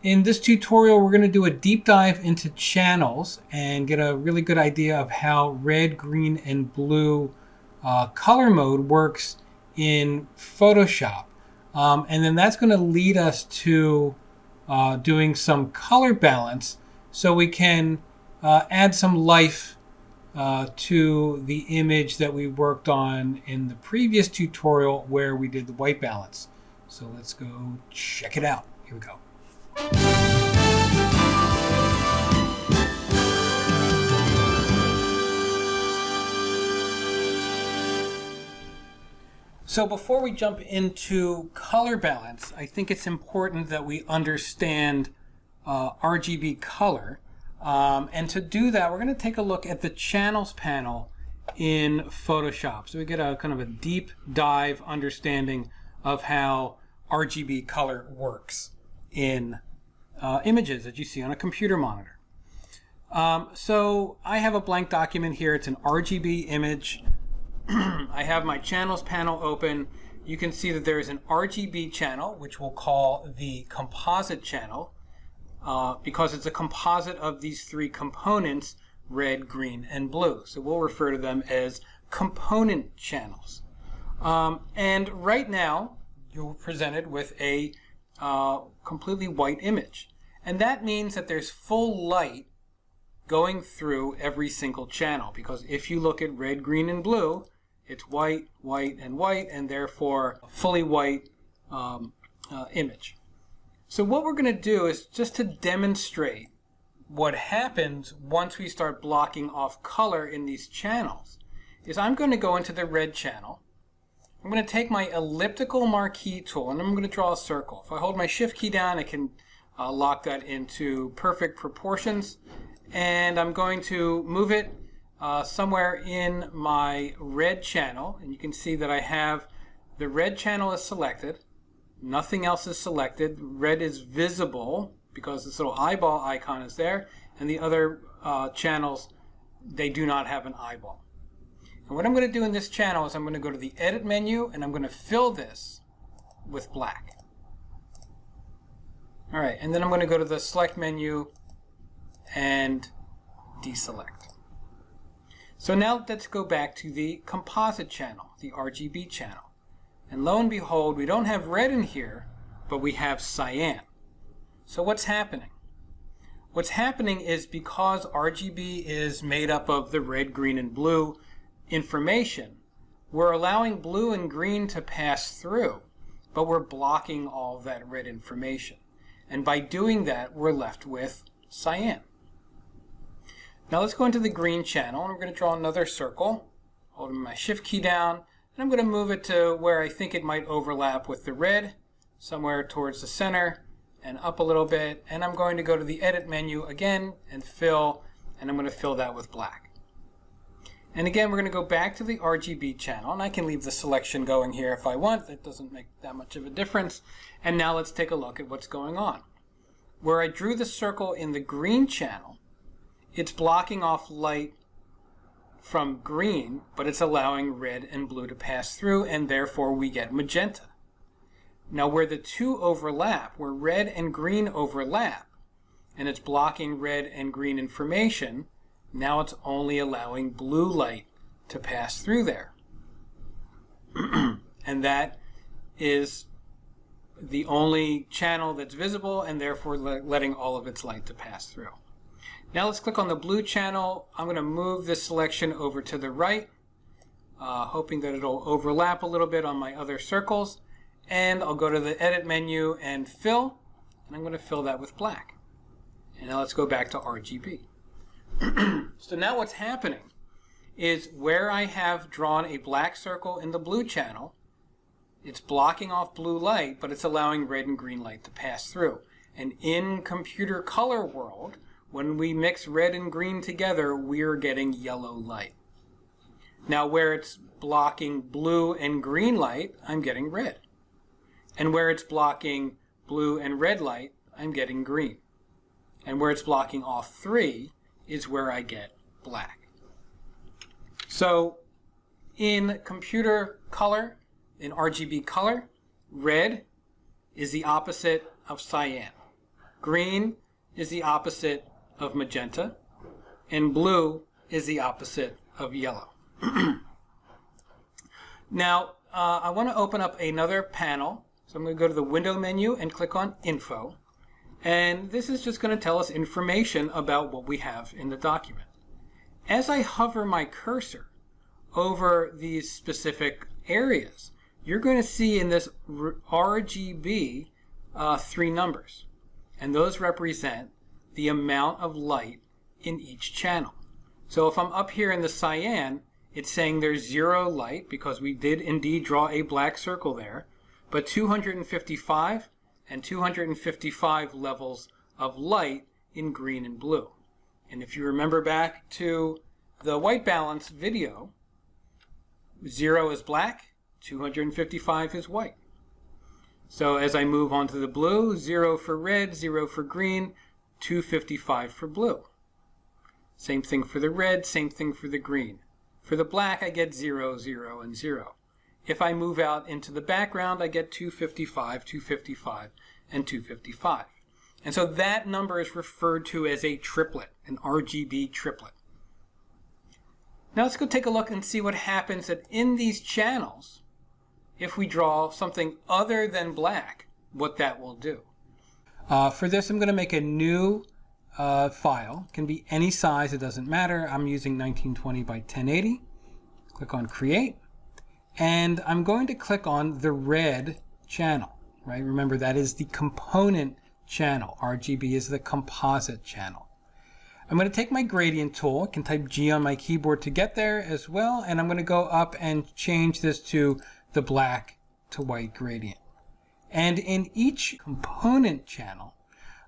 In this tutorial, we're going to do a deep dive into channels and get a really good idea of how red, green, and blue color mode works in Photoshop. And then that's going to lead us to doing some color balance so we can add some life to the image that we worked on in the previous tutorial where we did the white balance. So let's go check it out. Here we go. So before we jump into color balance, I think it's important that we understand RGB color. And to do that, we're going to take a look at the channels panel in Photoshop. So we get a kind of a deep dive understanding of how RGB color works in images that you see on a computer monitor. So I have a blank document here. It's an RGB image. I have my channels panel open. You can see that there is an RGB channel, which we'll call the composite channel, because it's a composite of these three components, red, green, and blue. So we'll refer to them as component channels. And right now, you're presented with a completely white image. And that means that there's full light going through every single channel, because if you look at red, green, and blue, it's white, white, and white, and therefore a fully white image. So what we're going to do is just to demonstrate what happens once we start blocking off color in these channels is I'm going to go into the red channel. I'm going to take my elliptical marquee tool and I'm going to draw a circle. If I hold my shift key down, I can lock that into perfect proportions, and I'm going to move it somewhere in my red channel, and you can see that I have the red channel is selected. Nothing else is selected. Red is visible because this little eyeball icon is there, and the other channels, they do not have an eyeball. And what I'm going to do in this channel is I'm going to go to the Edit menu and I'm going to fill this with black. All right, and then I'm going to go to the Select menu and deselect. So now let's go back to the composite channel, the RGB channel. And lo and behold, we don't have red in here, but we have cyan. So what's happening? What's happening is because RGB is made up of the red, green, and blue information, we're allowing blue and green to pass through, but we're blocking all of that red information. And by doing that, we're left with cyan. Now let's go into the green channel, and we're going to draw another circle, holding my shift key down, and I'm going to move it to where I think it might overlap with the red, somewhere towards the center, and up a little bit, and I'm going to go to the Edit menu again and fill, and I'm going to fill that with black. And again, we're going to go back to the RGB channel, and I can leave the selection going here if I want. That doesn't make that much of a difference. And now let's take a look at what's going on. Where I drew the circle in the green channel, it's blocking off light from green, but it's allowing red and blue to pass through, and therefore we get magenta. Now where the two overlap, where red and green overlap, and it's blocking red and green information, now it's only allowing blue light to pass through there. And that is the only channel that's visible, and therefore letting all of its light to pass through. Now let's click on the blue channel. I'm going to move this selection over to the right, hoping that it'll overlap a little bit on my other circles. And I'll go to the Edit menu and fill, and I'm going to fill that with black. And now let's go back to RGB. So now what's happening is where I have drawn a black circle in the blue channel, it's blocking off blue light, but it's allowing red and green light to pass through. And in computer color world, when we mix red and green together, we're getting yellow light. Now where it's blocking blue and green light, I'm getting red. And where it's blocking blue and red light, I'm getting green. And where it's blocking all three is where I get black. So in computer color, in RGB color, red is the opposite of cyan. Green is the opposite of magenta, and blue is the opposite of yellow. Now, I want to open up another panel. So I'm going to go to the Window menu and click on Info. And this is just going to tell us information about what we have in the document. As I hover my cursor over these specific areas, you're going to see in this RGB 3 numbers. And those represent the amount of light in each channel. So if I'm up here in the cyan, it's saying there's 0 light because we did indeed draw a black circle there, but 255 and 255 levels of light in green and blue. And if you remember back to the white balance video, 0 is black, 255 is white. So as I move on to the blue, 0 for red, 0 for green, 255 for blue. Same thing for the red, same thing for the green. For the black, I get 0, 0, and 0. If I move out into the background, I get 255, 255, and 255. And so that number is referred to as a triplet, an RGB triplet. Now let's go take a look and see what happens in these channels if we draw something other than black, what that will do. For this, I'm going to make a new file. It can be any size, it doesn't matter. I'm using 1920 by 1080. Click on Create. And I'm going to click on the red channel, right? Remember, that is the component channel. RGB is the composite channel. I'm going to take my gradient tool. I can type G on my keyboard to get there as well. And I'm going to go up and change this to the black to white gradient. And in each component channel,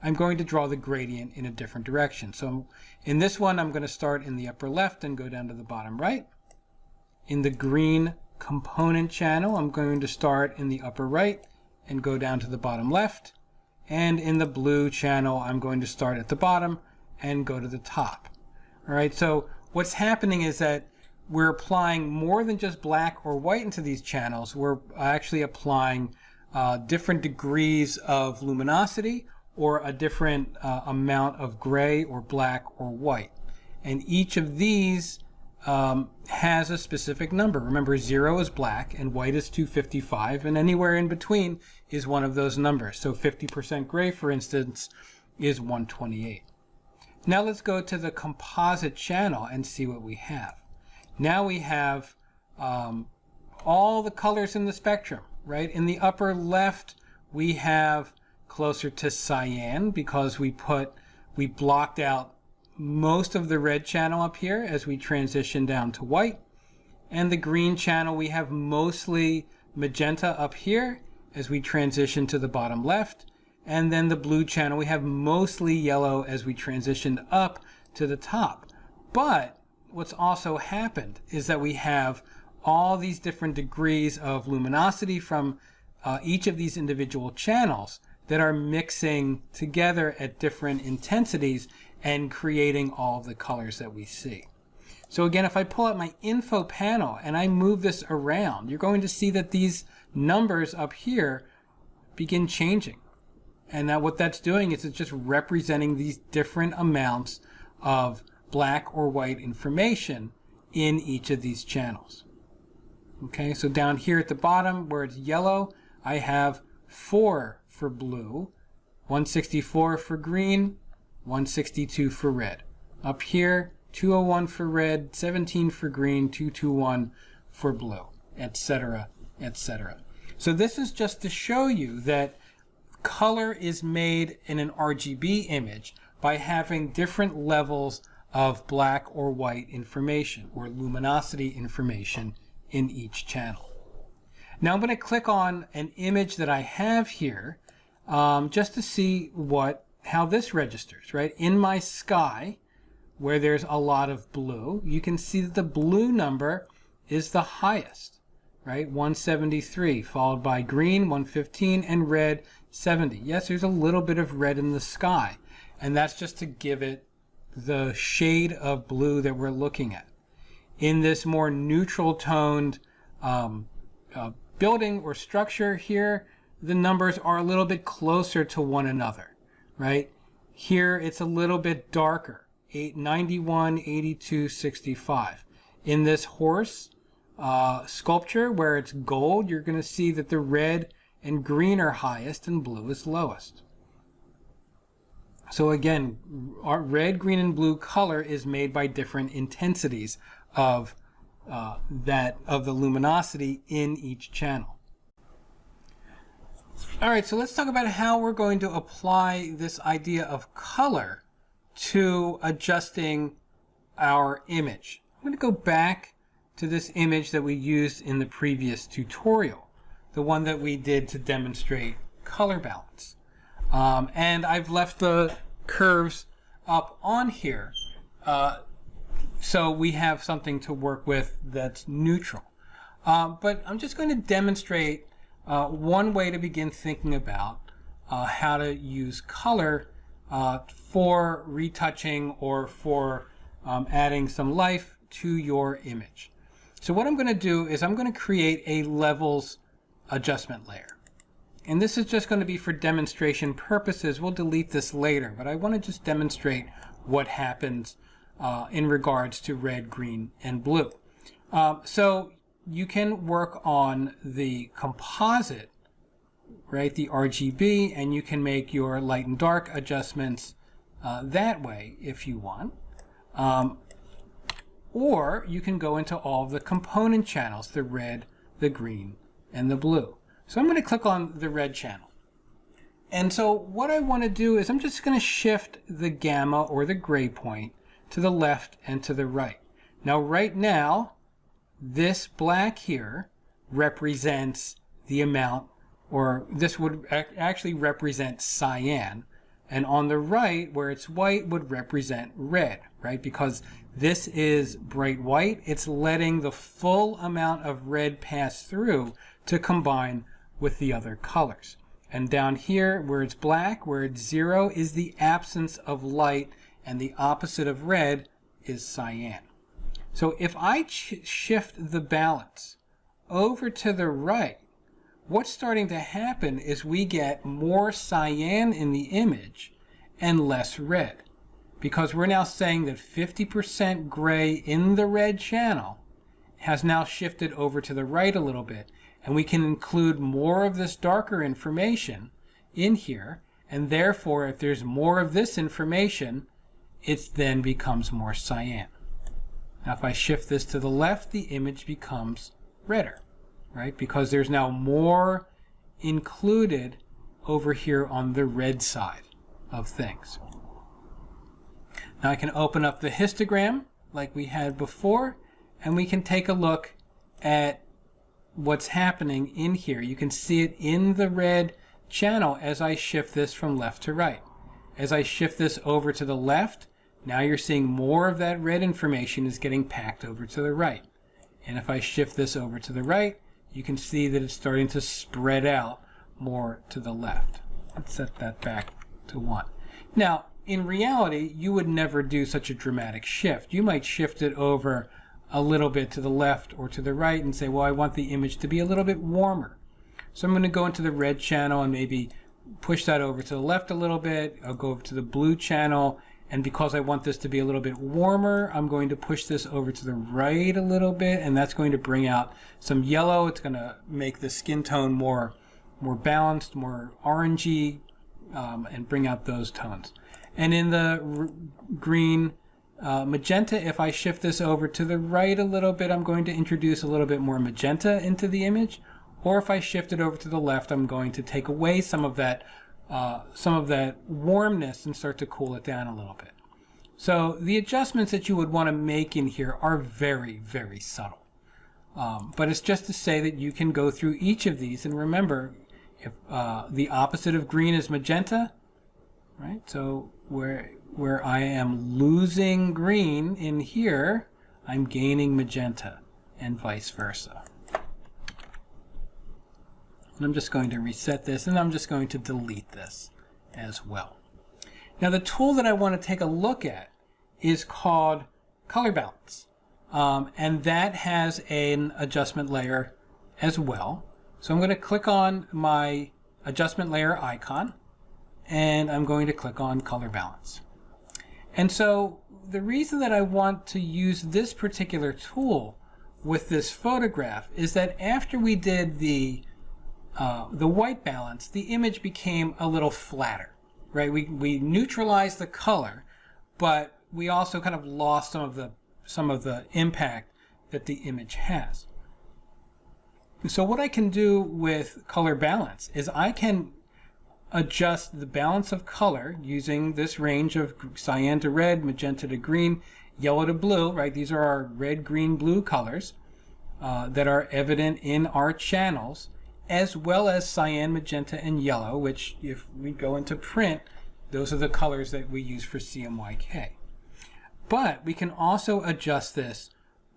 I'm going to draw the gradient in a different direction. So in this one, I'm going to start in the upper left and go down to the bottom right. In the green component channel, I'm going to start in the upper right and go down to the bottom left. And in the blue channel, I'm going to start at the bottom and go to the top. All right, so what's happening is that we're applying more than just black or white into these channels. We're actually applying different degrees of luminosity or a different amount of gray or black or white. And each of these has a specific number. Remember, 0 is black and white is 255, and anywhere in between is one of those numbers. So 50% gray, for instance, is 128. Now let's go to the composite channel and see what we have. Now we have all the colors in the spectrum, right? In the upper left, we have closer to cyan because we blocked out most of the red channel up here as we transition down to white. And the green channel, we have mostly magenta up here as we transition to the bottom left. And then the blue channel, we have mostly yellow as we transitioned up to the top. But what's also happened is that we have all these different degrees of luminosity from each of these individual channels that are mixing together at different intensities and creating all of the colors that we see. So again, if I pull out my info panel and I move this around, you're going to see that these numbers up here begin changing. And now what that's doing is it's just representing these different amounts of black or white information in each of these channels. Okay, so down here at the bottom where it's yellow, I have 4 for blue, 164 for green, 162 for red. Up here, 201 for red, 17 for green, 221 for blue, etc., etc. So this is just to show you that color is made in an RGB image by having different levels of black or white information or luminosity information in each channel. Now I'm going to click on an image that I have here just to see how this registers, right? In my sky, where there's a lot of blue, you can see that the blue number is the highest, right? 173, followed by green, 115, and red, 70. Yes, there's a little bit of red in the sky, and that's just to give it the shade of blue that we're looking at. In this more neutral toned building or structure here, the numbers are a little bit closer to one another, right? Here it's a little bit darker, 91, 82, 65. In this horse sculpture where it's gold, you're going to see that the red and green are highest and blue is lowest. So again, our red, green, and blue color is made by different intensities of the luminosity in each channel. All right, so let's talk about how we're going to apply this idea of color to adjusting our image. I'm going to go back to this image that we used in the previous tutorial, the one that we did to demonstrate color balance. And I've left the curves up on here so we have something to work with that's neutral. But I'm just going to demonstrate one way to begin thinking about how to use color for retouching or for adding some life to your image. So what I'm going to do is I'm going to create a levels adjustment layer. And this is just going to be for demonstration purposes. We'll delete this later, but I want to just demonstrate what happens in regards to red, green, and blue. So you can work on the composite, right, the RGB, and you can make your light and dark adjustments that way if you want. Or you can go into all of the component channels, the red, the green, and the blue. So I'm going to click on the red channel. And so what I want to do is I'm just going to shift the gamma or the gray point to the left and to the right. Now right now, this black here represents the amount, or this would actually represent cyan. And on the right, where it's white, would represent red, right? Because this is bright white. It's letting the full amount of red pass through to combine with the other colors. And down here where it's black, where it's 0, is the absence of light, and the opposite of red is cyan. So if I shift the balance over to the right, what's starting to happen is we get more cyan in the image and less red, because we're now saying that 50% gray in the red channel has now shifted over to the right a little bit. And we can include more of this darker information in here, and therefore if there's more of this information, it then becomes more cyan. Now if I shift this to the left, the image becomes redder, right? Because there's now more included over here on the red side of things. Now I can open up the histogram like we had before, and we can take a look at what's happening in here. You can see it in the red channel as I shift this from left to right. As I shift this over to the left, now you're seeing more of that red information is getting packed over to the right. And if I shift this over to the right, you can see that it's starting to spread out more to the left. Let's set that back to 1. Now, in reality, you would never do such a dramatic shift. You might shift it over a little bit to the left or to the right and say, well, I want the image to be a little bit warmer. So I'm going to go into the red channel and maybe push that over to the left a little bit. I'll go over to the blue channel, and because I want this to be a little bit warmer, I'm going to push this over to the right a little bit, and that's going to bring out some yellow. It's going to make the skin tone more balanced, more orangey, and bring out those tones. And in the green, magenta, if I shift this over to the right a little bit, I'm going to introduce a little bit more magenta into the image. Or if I shift it over to the left, I'm going to take away some of that warmness and start to cool it down a little bit. So the adjustments that you would want to make in here are very, very subtle. But it's just to say that you can go through each of these, and remember, if the opposite of green is magenta, right? So where I am losing green in here, I'm gaining magenta, and vice versa. And I'm just going to reset this, and I'm just going to delete this as well. Now the tool that I want to take a look at is called color balance, and that has an adjustment layer as well. So I'm going to click on my adjustment layer icon, and I'm going to click on color balance. And so the reason that I want to use this particular tool with this photograph is that after we did the white balance, the image became a little flatter, right? We neutralized the color, but we also kind of lost some of the impact that the image has. So what I can do with color balance is I can adjust the balance of color using this range of cyan to red, magenta to green, yellow to blue, right? These are our red, green, blue colors that are evident in our channels, as well as cyan, magenta, and yellow, which if we go into print, those are the colors that we use for CMYK. But we can also adjust this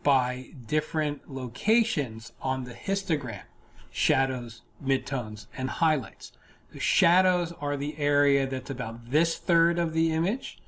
by different locations on the histogram: shadows, midtones, and highlights. The shadows are the area that's about this third of the image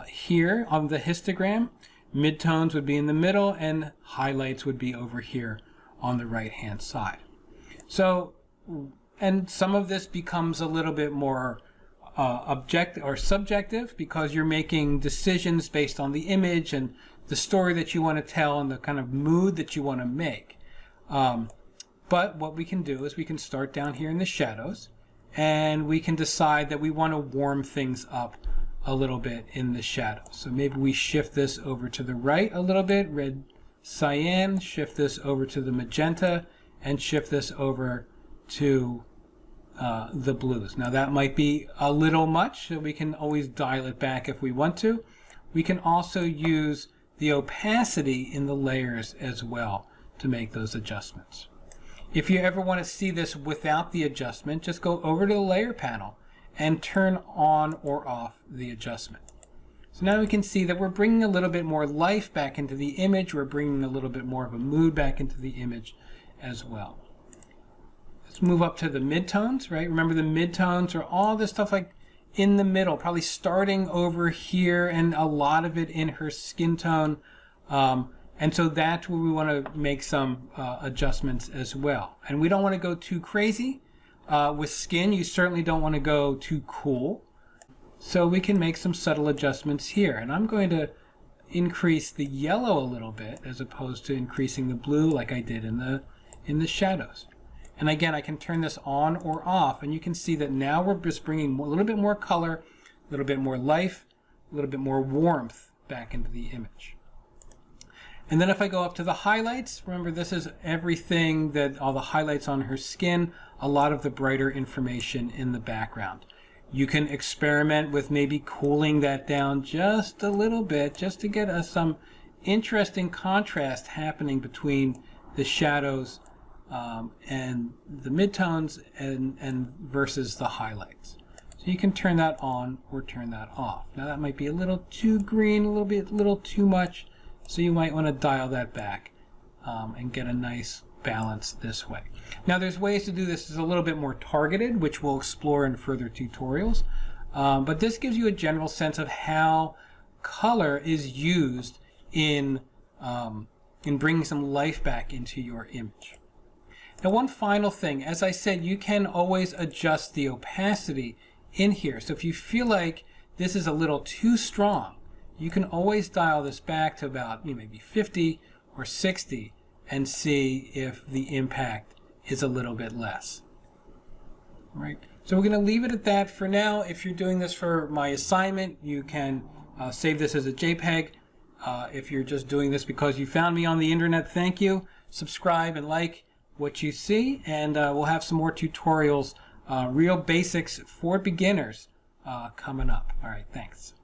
here on the histogram. Midtones would be in the middle, and highlights would be over here on the right hand side. So, and some of this becomes a little bit more objective or subjective, because you're making decisions based on the image and the story that you want to tell and the kind of mood that you want to make. But what we can do is we can start down here in the shadows, and we can decide that we want to warm things up a little bit in the shadows. So maybe we shift this over to the right a little bit, red, cyan, shift this over to the magenta, and shift this over to the blues. Now that might be a little much, so we can always dial it back if we want to. We can also use the opacity in the layers as well to make those adjustments. If you ever want to see this without the adjustment, just go over to the layer panel and turn on or off the adjustment. So now we can see that we're bringing a little bit more life back into the image. We're bringing a little bit more of a mood back into the image as well. Let's move up to the midtones, right? Remember, the midtones are all this stuff like in the middle, probably starting over here, and a lot of it in her skin tone. And so that's where we want to make some adjustments as well. And we don't want to go too crazy. With skin, you certainly don't want to go too cool. So we can make some subtle adjustments here. And I'm going to increase the yellow a little bit as opposed to increasing the blue like I did in the shadows. And again, I can turn this on or off, and you can see that now we're just bringing a little bit more color, a little bit more life, a little bit more warmth back into the image. And then if I go up to the highlights, remember this is everything, that all the highlights on her skin, a lot of the brighter information in the background. You can experiment with maybe cooling that down just a little bit, just to get some interesting contrast happening between the shadows and the midtones and versus the highlights. So you can turn that on or turn that off. Now that might be a little too green, a little too much, so you might want to dial that back and get a nice balance this way. Now there's ways to do this as a little bit more targeted, which we'll explore in further tutorials, but this gives you a general sense of how color is used in bringing some life back into your image. Now one final thing, as I said, you can always adjust the opacity in here. So if you feel like this is a little too strong, you can always dial this back to about maybe 50 or 60 and see if the impact is a little bit less. All right, so we're going to leave it at that for now. If you're doing this for my assignment, you can save this as a JPEG. If you're just doing this because you found me on the internet, thank you. Subscribe and like what you see, and we'll have some more tutorials, real basics for beginners coming up. All right, thanks.